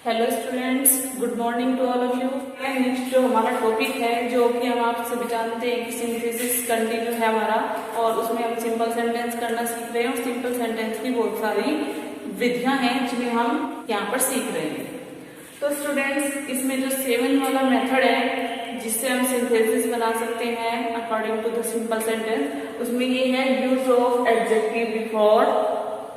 Hello students, good morning to all of you. Next जो हमारा topic है, जो कि हम आपसे भी जानते हैं कि सिंथेसिस कंटिन्यू है हमारा, और उसमें हम सिंपल सेंटेंस करना सीख रहे हैं। और सिंपल सेंटेंस की बहुत सारी विधियां हैं जिन्हें हम यहाँ पर सीख रहे हैं। तो स्टूडेंट्स, इसमें जो 7 वाला मेथड है जिससे हम सिंथेसिस बना सकते हैं according to the simple sentence, उसमें ये है use of adjective before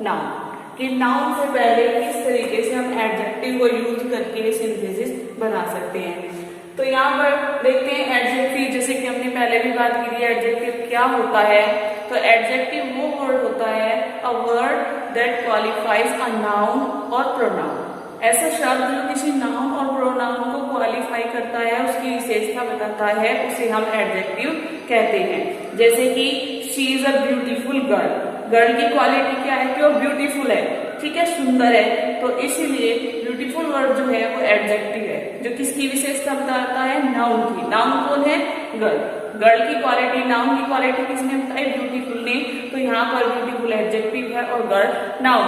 noun, कि नाउन से पहले किस तरीके से हम एडजेक्टिव को यूज करके सिंथेसिस बना सकते हैं। तो यहाँ पर देखते हैं एडजेक्टिव, जैसे कि हमने पहले भी बात की थी एडजेक्टिव क्या होता है। तो एडजेक्टिव वो वर्ड होता है, a word that qualifies a noun और प्रोनाउन। ऐसा शब्द जो किसी नाउन और प्रोनाउन को क्वालिफाई करता है, उसकी विशेषता बताता है, उसे हम एडजेक्टिव कहते हैं। जैसे कि she is a beautiful girl. Girl की क्वालिटी क्या है कि वो ब्यूटीफुल है, ठीक है, सुंदर है। तो इसीलिए ब्यूटीफुल वर्ड जो है वो एडजेक्टिव है, जो किसकी विशेषता बताता है, नाउन की। नाउन कौन है, गर्ल। गर्ल की क्वालिटी, नाउन की क्वालिटी किसने बताई, ब्यूटीफुल ने। तो यहाँ पर ब्यूटीफुल एडजेक्टिव है और गर्ल नाउन।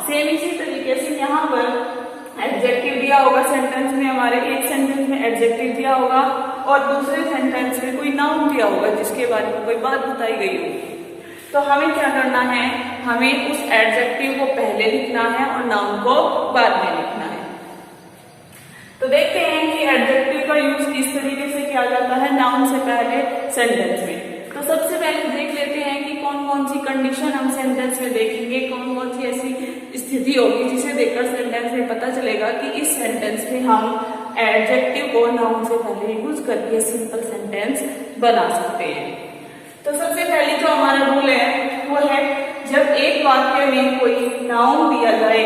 सेम इसी तरीके से यहाँ पर एडजेक्टिव दिया होगा सेंटेंस में, हमारे एक सेंटेंस में एडजेक्टिव दिया होगा और दूसरे सेंटेंस में कोई नाउन दिया होगा जिसके बारे में कोई बात बताई गई होगी। तो हमें क्या करना है, हमें उस एडजेक्टिव को पहले लिखना है और नाउन को बाद में लिखना है। तो देखते हैं कि एडजेक्टिव का यूज किस तरीके से किया जाता है नाउन से पहले सेंटेंस में। तो सबसे पहले देख लेते हैं कि कौन कौन सी कंडीशन हम सेंटेंस में देखेंगे, कौन कौन सी ऐसी स्थिति होगी जिसे देखकर सेंटेंस में पता चलेगा कि इस सेंटेंस में हम एडजेक्टिव को नाउन से पहले यूज करके सिंपल सेंटेंस बना सकते हैं। तो सबसे पहले जो हमारा रूल है वो है, जब एक वाक्य में कोई नाउन दिया जाए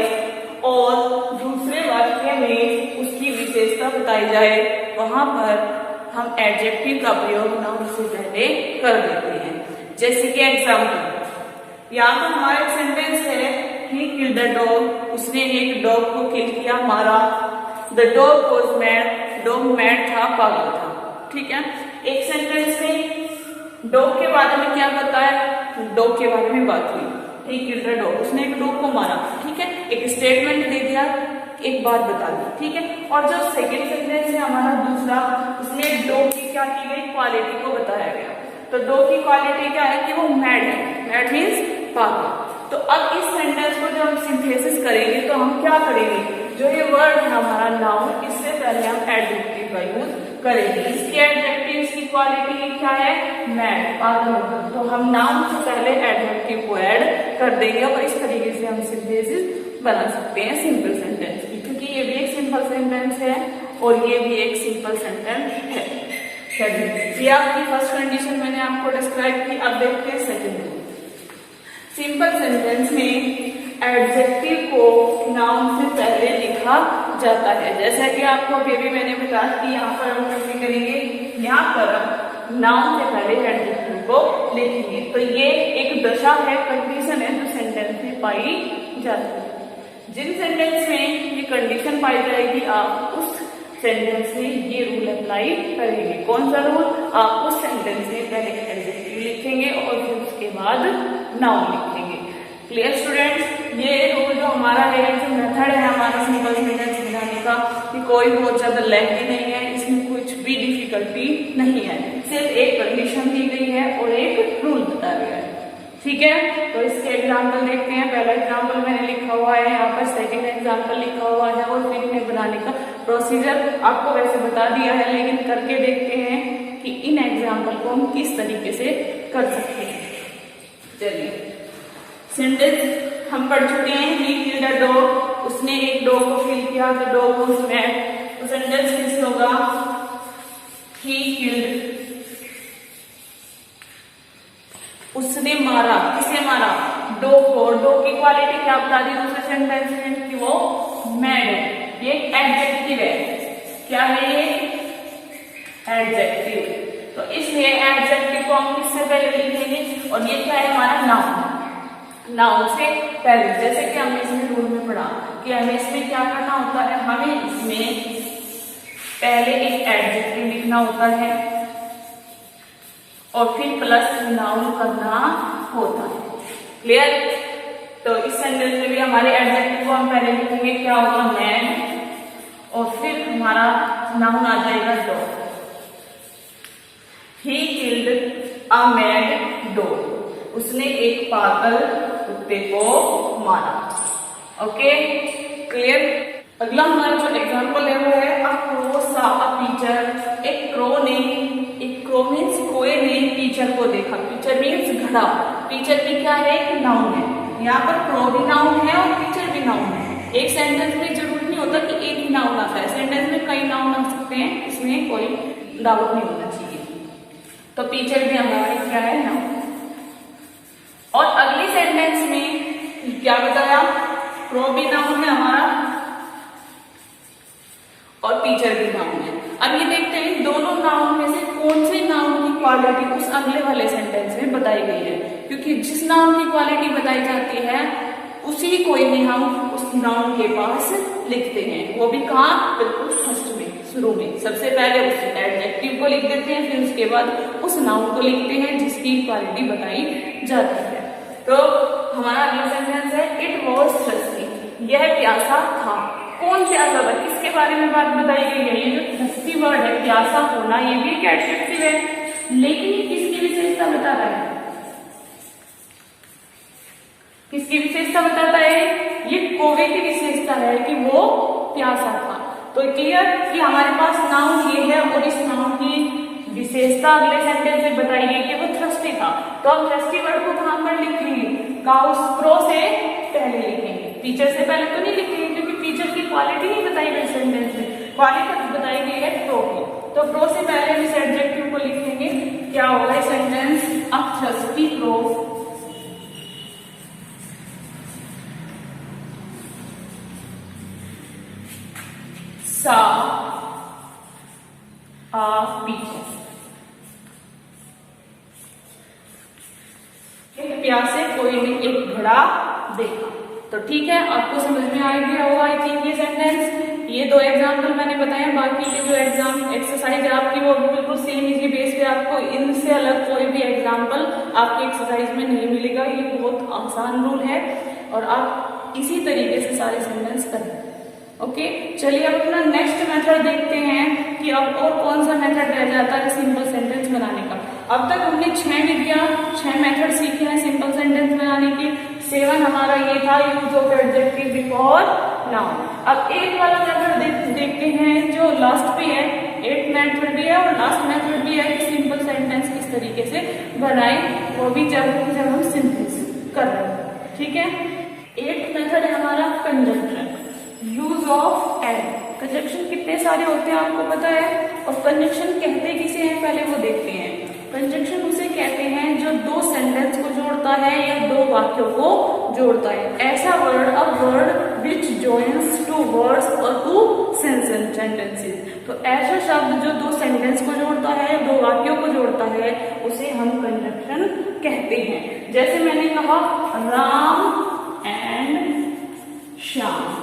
और दूसरे वाक्य में उसकी विशेषता बताई जाए, वहां पर हम एडजेक्टिव का प्रयोग नाउन से पहले कर देते हैं। जैसे कि एग्जाम्पल, यहाँ पर हमारा एक सेंटेंस है, ही किल्ड द डॉग। उसने एक डॉग को किल किया, मारा। The dog was mad. Dog mad था, पागल था, ठीक है। एक सेंटेंस में डॉग के बारे में क्या बताया, डॉग के बारे में बात हुई, ही किल्ड द डॉग, उसने एक डॉग को मारा, ठीक है। एक स्टेटमेंट दे दिया, एक बात बता दी, ठीक है। और जो सेकंड सेंटेंस है हमारा दूसरा, उसमें डॉग की क्या की गई, क्वालिटी को बताया गया। तो डॉग की क्वालिटी क्या है कि वो मैड है, मैड मीन्स पागल। तो अब इस सेंटेंस को जब हम सिंथेसिस करेंगे तो हम क्या करेंगे, जो ये वर्ड है हमारा नाउन, इससे पहले हम एडजेक्टिव का यूज करेंगे। इसके एडजेक्टिव, इसकी क्वालिटी क्या है, मैड, पागल। तो हम नाउन से पहले एडजेक्टिव को ऐड कर देंगे और इस तरीके से हम सिंथेसिस बना सकते हैं सिंपल सेंटेंस की, क्योंकि ये भी एक सिंपल सेंटेंस है और ये भी एक सिंपल सेंटेंस है। चलिए, ये आपकी फर्स्ट कंडीशन मैंने आपको डिस्क्राइब की। अब देखते हैं सेकंड रूल। सिंपल सेंटेंस में एडजेक्टिव को नाउन से पहले लिखा जाता है। जैसा कि आपको अभी भी मैंने बताया कि यहाँ पर हम कैसे करेंगे, यहाँ पर हम नाउन से पहले एडजेक्टिव को लिखेंगे। तो ये एक दशा है, कंडीशन है जो सेंटेंस में पाई जाती है। जिन सेंटेंस में ये कंडीशन पाई जाएगी, आप उस सेंटेंस में ये रूल अप्लाई करेंगे। कौन सा रूल, आप उस सेंटेंस में पहले एडजेक्टिव लिखेंगे और फिर उसके बाद नाउन लिखेंगे। क्लियर स्टूडेंट्स, ये रूल जो हमारा है, जो मेथड है हमारा सिंपल सेंटेंस बनाने का, कि कोई बहुत ज्यादा लेंथी नहीं है, इसमें कुछ भी डिफिकल्टी नहीं है, सिर्फ एक कंडीशन दी गई है और एक रूल बताया गया है, ठीक है। तो इसके एग्जाम्पल देखते हैं। पहला एग्जाम्पल मैंने लिखा हुआ है यहाँ पर, सेकंड एग्जाम्पल लिखा हुआ है, और फिर इन्हें बनाने का प्रोसीजर आपको वैसे बता दिया है, लेकिन करके देखते हैं कि इन एग्जाम्पल को हम किस तरीके से कर सकते हैं। चलिए, सेंटेंस हम पढ़ चुके हैं, ही किल्ड अ डॉग। उसने एक डॉग को किल किया, द डॉग वाज मैड। तो सेंटेंस कैसे होगा, ही किल्ड, उसने मारा, किसे मारा, डॉग को। डॉग की क्वालिटी क्या बता दी दूसरे सेंटेंस में, कि वो मैड है। ये एडजेक्टिव है, क्या है ये, एडजेक्टिव। तो इसलिए एडजेक्टिव को हम किससे पहले लिखेंगे, और ये क्या है हमारा नाउन, नाउन से पहले। जैसे कि हमने इसमें रूल में पढ़ा कि हमें इसमें क्या करना होता है, हमें इसमें पहले एक एडजेक्टिव लिखना होता है और फिर प्लस नाउन करना होता है। क्लियर। तो इस सेंटेंस में भी हमारे एडजेक्टिव को हम पहले लिखेंगे, क्या होगा, मैन। हमारा नाउन आ जाएगा dog. He killed a mad dog. उसने एक पागल कुत्ते को मारा। Okay, clear. अगला हमारा जो एग्जाम्पल है वो है अ क्रो सा अ टीचर। एक क्रो मीन्स कोए ने टीचर को देखा। टीचर मीन्स घड़ा। टीचर भी क्या है, एक नाउन है। यहाँ पर क्रो भी नाउन है और टीचर भी नाउन है। एक सेंटेंस में जरूरी नहीं होता कि एक ही नाउन आता है, सेंटेंस में कई नाउन आ सकते हैं, इसमें कोई डाउट नहीं होना चाहिए। तो टीचर भी हमारा क्या है, नाउन। और अगली सेंटेंस में क्या बताया, क्रो भी नाउन है हमारा और टीचर भी नाउन है। अब ये देखते हैं दोनों नाउन में से कौन से नाउन की क्वालिटी उस अगले वाले सेंटेंस में बताई गई है, क्योंकि जिस नाउन की क्वालिटी बताई जाती है उसी को ही हम उस नाउन के पास लिखते हैं। वो भी कहाँ, बिल्कुल फर्स्ट में, शुरू में। सबसे पहले उस एडजेक्टिव को लिख देते हैं, फिर उसके बाद उस नाउन को लिखते हैं जिसकी क्वालिटी बताई जाती है। तो हमारा अगला सेंटेंस है इट वॉज थर्स्टी। यह प्यासा था। कौन प्यासा था, किसके बारे में बात बताई गई है? ये जो थर्स्टी वर्ड है, प्यासा होना, ये भी एक एडजेक्टिव है, लेकिन ये किसकी विशेषता बता रहा है? किसकी विशेषता बताता है? ये कौवे की विशेषता है कि वो प्यासा था। तो क्लियर कि हमारे पास नाउन ये है और इस नाउन की विशेषता अगले सेंटेंस में बताई गई कि वो थर्स्टी था। तो हम थर्स्टी वर्ड को कहां पर लिखेंगे? क्रो से पहले लिखेंगे, टीचर से पहले तो नहीं लिखेंगे, क्योंकि टीचर की क्वालिटी नहीं बताई गई सेंटेंस में, क्वालिटी बताई गई है क्रो की। तो क्रो से पहले हम इस एडजेक्टिव को लिखेंगे। क्या होगा सेंटेंस? अ थर्स्टी क्रो सा आ टीचर। एक प्यासे कोई ने एक घड़ा देखा। तो ठीक है, आपको समझ में आ गया होगा आई थिंक ये सेंटेंस। ये दो एग्जाम्पल मैंने बताए, बाकी के जो एग्जाम एक्सरसाइज है आपकी वो बिल्कुल सेम इसी बेस पे, आपको इनसे अलग कोई भी एग्जाम्पल आपकी एक्सरसाइज में नहीं मिलेगा। ये बहुत आसान रूल है और आप इसी तरीके से सारे सेंटेंस करें। ओके, चलिए अब अपना नेक्स्ट मेथड देखते हैं कि अब और कौन सा मेथड रह जाता है सिंपल सेंटेंस बनाने का। अब तक हमने 6 विधियां, 6 मेथड सीखे हैं सिंपल सेंटेंस बनाने की। 7 हमारा ये था use of adjective before noun. अब 8 वाला मेथड देखते हैं जो लास्ट पे है। 8 मेथड भी है और लास्ट मेथड भी है कि सिंपल सेंटेंस किस तरीके से बनाए, वो भी जब हम सिंथेसिस कर रहे हैं। ठीक है, 8 मेथड है हमारा conjunction, use of and. Conjunction कितने सारे होते हैं आपको पता है, और कंजंक्शन कहते किसे हैं पहले वो देखते हैं। कंजंक्शन उसे कहते हैं जो दो सेंटेंस को जोड़ता है या दो वाक्यों को जोड़ता है। ऐसा word, a word which joins two words और टू सेंटेंसेस। तो ऐसा शब्द जो दो सेंटेंस को जोड़ता है या दो वाक्यों को जोड़ता है उसे हम कंजंक्शन कहते हैं। जैसे मैंने कहा राम एंड श्याम।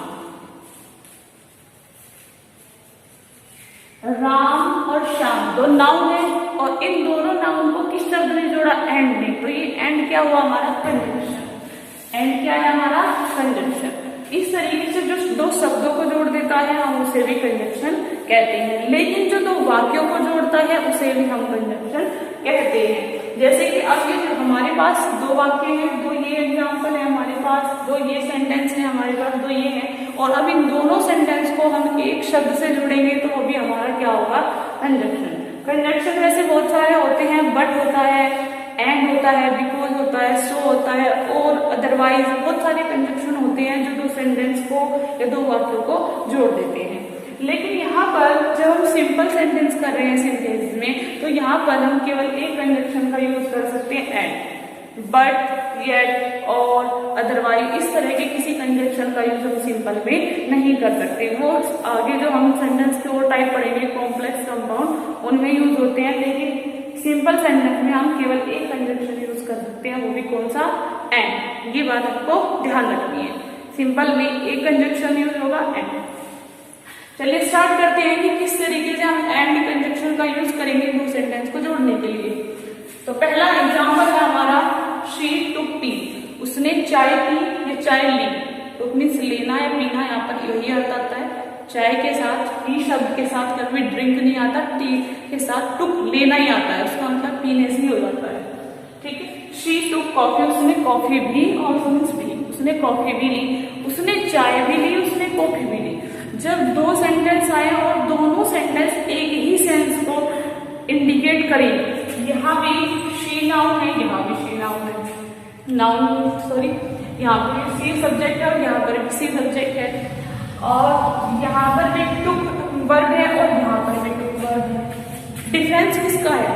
राम और श्याम दो नाउन है और इन दोनों नाउन को किस शब्द ने जोड़ा? एंड ने। तो ये एंड क्या हुआ हमारा? कंजंक्शन। एंड क्या है हमारा? कंजंक्शन। इस तरीके से जो दो शब्दों को जोड़ देता है हम उसे भी कंजंक्शन कहते हैं, लेकिन जो दो वाक्यों को जोड़ता है उसे भी हम कंजंक्शन कहते हैं। जैसे कि अब ये जो हमारे पास दो वाक्य हैं, दो ये एग्जाम्पल है हमारे पास, दो ये सेंटेंस है हमारे पास, दो ये है, और अब इन दोनों सेंटेंस को हम एक शब्द से जुड़ेंगे तो वो भी हमारा क्या होगा? कंजंक्शन। कंजंक्शन वैसे बहुत सारे होते हैं, बट होता है, एंड होता है, बिकॉज होता है, सो होता है, और अदरवाइज बहुत सारे कंजंक्शन होते हैं जो दो सेंटेंस को या दो वाक्यों को जोड़ देते हैं। लेकिन यहाँ पर जब हम सिंपल सेंटेंस कर रहे हैं सेंटेंस में, तो यहाँ पर हम केवल एक कंजंक्शन का यूज कर सकते हैं, एंड। बट, येट, और, अदरवाइज इस तरह के किसी कंजंक्शन का यूज हम सिंपल में नहीं कर सकते। वो आगे जो हम सेंटेंस के और टाइप पढ़ेंगे, कॉम्प्लेक्स, कंपाउंड, उनमें यूज होते हैं, लेकिन सिंपल सेंटेंस में हम केवल एक कंजंक्शन यूज कर सकते हैं, वो भी कौन सा? एंड। ये बात आपको ध्यान रखनी है, सिंपल में एक कंजंक्शन यूज होगा, एंड। चलिए स्टार्ट करते हैं कि किस तरीके से हम एंड कंजंक्शन का यूज करेंगे दो सेंटेंस को जोड़ने के लिए। तो पहला एग्जांपल है हमारा शी टुक टी। उसने चाय पी या चाय ली। टुक मीन्स लेना या पीना, यहाँ पर यही अर्थ आता है। चाय के साथ टी शब्द के साथ कभी ड्रिंक नहीं आता, टी के साथ टुक लेना ही आता है, उसका मतलब पीने से ही हो जाता है, ठीक है। शी टुक कॉफी, उसने कॉफी भी और भी, उसने कॉफी भी ली, उसने चाय भी ली, उसने कॉफी भी ली। जब दो सेंटेंस आए और दोनों सेंटेंस एक ही सेंस को इंडिकेट करें, यहाँ भी शी नाउन है, यहाँ भी शी नाउन है, यहाँ पर सी सब्जेक्ट है और यहाँ पर भी सी सब्जेक्ट है, और यहाँ पर भी टुक वर्ब है और यहाँ पर भी टुक वर्ब है। डिफरेंस किसका है?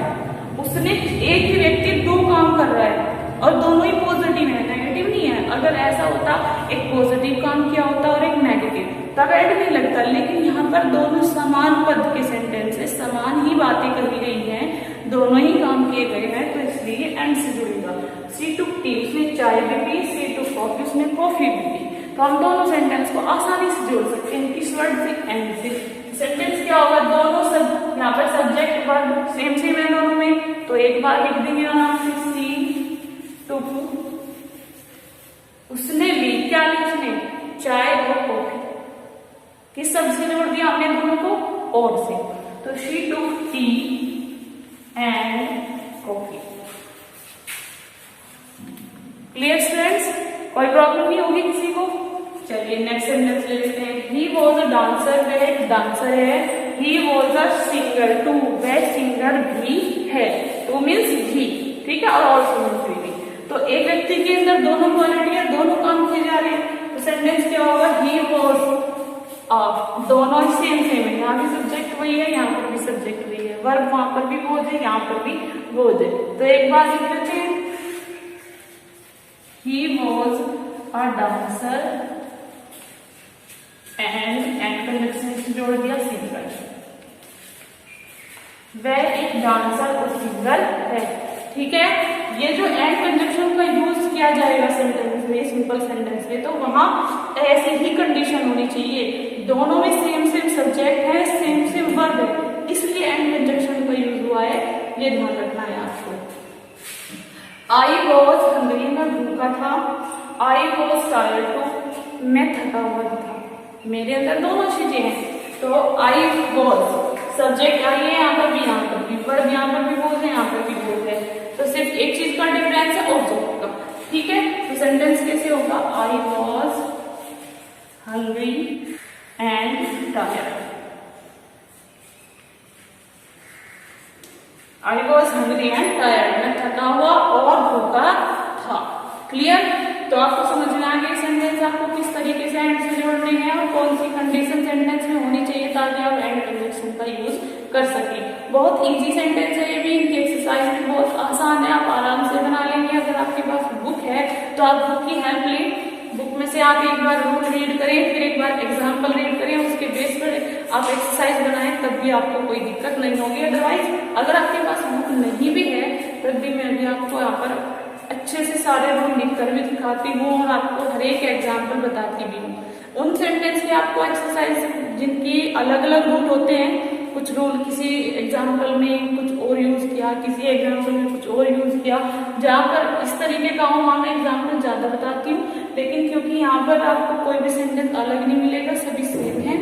उसने, एक ही व्यक्ति दो काम कर रहा है और दोनों ही पॉजिटिव है, नेगेटिव नहीं है। अगर ऐसा होता एक पॉजिटिव काम किया होता और एक नेगेटिव, तब ऐड नहीं लगता, लेकिन यहाँ पर दोनों समान पद के सेंटेंस है, समान ही बातें कही गई हैं, दोनों ही काम किए गए हैं, तो इसलिए एंड से जुड़ेगा। सी टुक टी, उसने चाय भी पी, सी टुक कॉफी, उसने कॉफी भी पी। तो हम दोनों सेंटेंस को आसानी से जोड़ सकते हैं किस वर्ड से? एंड से। सेंटेंस क्या होगा? दोनों सब, यहाँ पर सब्जेक्ट वर्ब सेम सेम है दोनों में, तो एक बार लिख देंगे नाम से, सी टुक, उसने ली, क्या ली उसने? चाय और कॉफी। किस शब्द से जोड़ दिया हमने दोनों को? और से। तो she took T and coffee. Clear students? कोई प्रॉब्लम नहीं होगी किसी को? चलिए नेक्स्ट सेंटेंस ले लेते हैं। ही वॉज अ डांसर, वह डांसर है। He was a singer, too, वह सिंगर भी है। टू मीन्स भी, ठीक है, और ऑल्सो मीन्स भी। तो एक व्यक्ति के अंदर दोनों क्वालिटी है, दोनों काम किए जा रहे हैं, तो सेंटेंस क्या होगा? ही वॉज, दोनों ही सेम सेम है, यहाँ भी सब्जेक्ट वही है, यहाँ पर भी सब्जेक्ट वही है, वर्ब वहां पर भी वॉज है, यहाँ पर भी वॉज है। तो एक बार लिख लेते हैं, he was a dancer and conjunction से जोड़ दिया सिंगर, वह एक डांसर और सिंगर है, ठीक है। ये जो एंड कंजक्शन का यूज किया जाएगा सेंटेंस में, सिंपल सेंटेंस में, तो वहां ऐसी ही कंडीशन होनी चाहिए, दोनों में सेम सेम सब्जेक्ट है, सेम सेम वर्ब है, इसलिए एंड कंजक्शन का यूज हुआ है, ये ध्यान रखना है आपको। आई वॉज हंग्री, मैं भूखा था। आई वॉज टायर्ड टू, मैं थका हुआ था। मेरे अंदर दोनों चीजें हैं, तो आई वॉज सब्जेक्ट आई है, यहाँ पर भी, यहाँ पर भी, वर्ब यहाँ पर भी वॉज है, यहाँ पर भी वॉज है, तो सिर्फ एक चीज का डिफरेंस है ऑब्जेक्ट का, ठीक है। तो सेंटेंस कैसे होगा? I was hungry and tired. I was hungry and tired, मैं थका हुआ और भूखा था। क्लियर? तो आपको समझ में आ गया सेंटेंस आपको किस तरीके से एंड से जोड़ने हैं और कौन सी कंडीशन सेंटेंस में होनी चाहिए ताकि आप एंड कंजक्शन का यूज कर सकें। बहुत इजी सेंटेंस है ये भी, इनकी एक्सरसाइज भी बहुत आसान है, आप आराम से बना लेंगे। अगर आपके पास बुक है तो आप बुक की हेल्प लें, बुक में से आप एक बार रूल रीड करें, फिर एक बार एग्जाम्पल रीड करें, उसके बेस पर आप एक्सरसाइज बनाएं, तब भी आपको कोई दिक्कत नहीं होगी। अदरवाइज अगर आपके पास बुक नहीं भी है तब भी मैं भी आपको यहाँ पर अच्छे से सारे रूल लिख कर भी दिखाती हूँ और आपको हर एक एग्जाम्पल बताती भी हूँ। उन सेंटेंस के आपको एक्सरसाइज जिनकी अलग अलग रूल होते हैं, कुछ रूल किसी एग्जाम्पल में कुछ और यूज किया, किसी एग्जाम्पल में कुछ और यूज किया, जहाँ पर इस तरीके का हूँ वहाँ मैं एग्जाम्पल ज्यादा बताती हूँ, लेकिन क्योंकि यहाँ पर आपको कोई भी सेंटेंस अलग नहीं मिलेगा, सभी सेम है,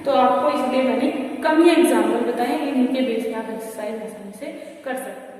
तो आपको इसलिए मैंने कम ही एग्जाम्पल बताए, इनके बेस पे आप एक्सरसाइज आसानी से कर सकते हैं।